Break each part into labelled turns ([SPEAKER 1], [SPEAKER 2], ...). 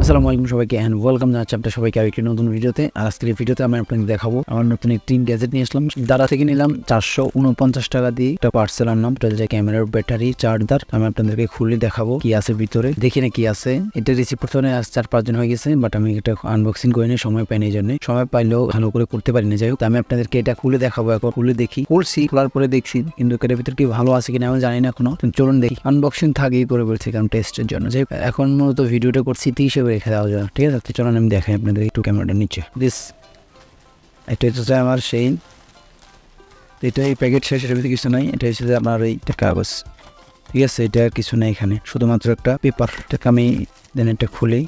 [SPEAKER 1] আসসালামু আলাইকুম সবাইকে এন্ড ওয়েলকাম জানাচ্ছি আপনাদের সবাইকে আরেকটি নতুন ভিডিওতে। আর আজকের এই ভিডিওতে আমি আপনাদের দেখাবো আমার নতুন একটি গ্যাজেট নিয়ে আসলাম। দারা থেকে নিলাম 449 টাকা দিয়ে একটা পার্সেল আনলাম। এটা হচ্ছে ক্যামেরার ব্যাটারি চার্জার। আমি আপনাদেরকে খুলে দেখাবো কি আছে ভিতরে, দেখি না কি আছে। এটা রিসিভ করতে আজ 4-5 দিন হয়ে গেছে, বাট আমি এটা আনবক্সিং করিনি, সময় পাইনি। এই জন্য সময় পাইলেও ভালো করে করতে পারিনি। যাই হোক, আমি আপনাদেরকে এটা খুলে দেখাবো। এখন খুলে দেখি, খুলছি, খোলার পরে দেখছি, কিন্তু এটার ভিতরে কি ভালো আছে কিনা আমি জানি না এখনো। চলুন দেখি, আনবক্সিং থাকেই করে বলছি কারণ টেস্টের জন্য। যাই হোক, এখন মূলত ভিডিওটা করছি হিসেবে রেখে দেওয়া যায়, ঠিক আছে? চলুন আমি দেখাই আপনাদের একটু ক্যামেরাটা নিচে। এটা হচ্ছে আমার সেই, এটা এই প্যাকেট শেষ, এটার ভিতরে কিছু নাই। এটা হচ্ছে আপনার এই কাগজ, ঠিক আছে? এটা আর কিছু নেই এখানে, শুধুমাত্র একটা পেপার। এটাকে আমি দেন এটা খুলি।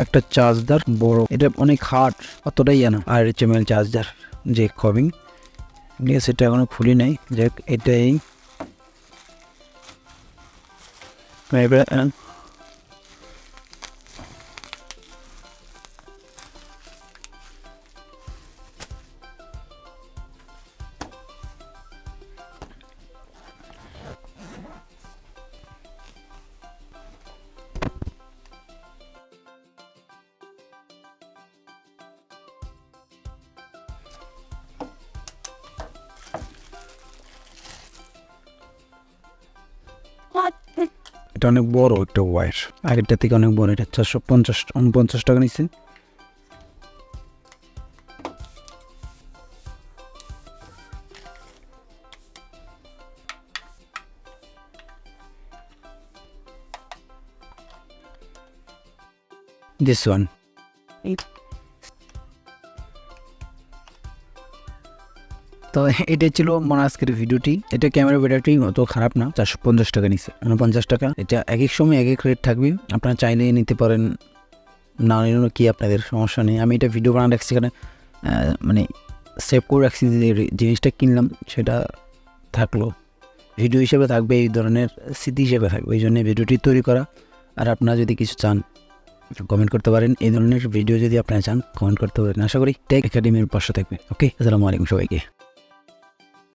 [SPEAKER 1] একটা চার্জার বড়, এটা অনেক হার্ড, অতটাই না। আর HML চার্জার যে কবিং, ঠিক আছে? এটা এখনো খুলি নাই। যাক, এটাই এটা অনেক বড় একটা ওয়্যার, আগেরটা থেকে অনেক বড়। এটা 449 টাকা নিচ্ছে। This one. তো এটাই ছিল মনে আজকের ভিডিওটি। এটা ক্যামেরা ব্যাটারি অত খারাপ না, 450 টাকা নিচ্ছে, 49 টাকা। এটা এক এক সময় এক এক রেট থাকবে, আপনারা চাইলে নিতে পারেন, না নিলেও কি আপনাদের সমস্যা নেই। আমি এটা ভিডিও বানাতে রাখছি এখানে, মানে সেভ করে রাখছি যে জিনিসটা কিনলাম সেটা থাকলো, ভিডিও হিসেবে থাকবে, এই ধরনের স্মৃতি হিসেবে থাকবে, এই জন্য ভিডিওটি তৈরি করা। আর আপনারা যদি কিছু চান কমেন্ট করতে পারেন, এই ধরনের ভিডিও যদি আপনারা চান কমেন্ট করতে পারেন। আশা করি টেক একাডেমির পাশে থাকবে। ওকে, আসসালামু আলাইকুম সবাইকে।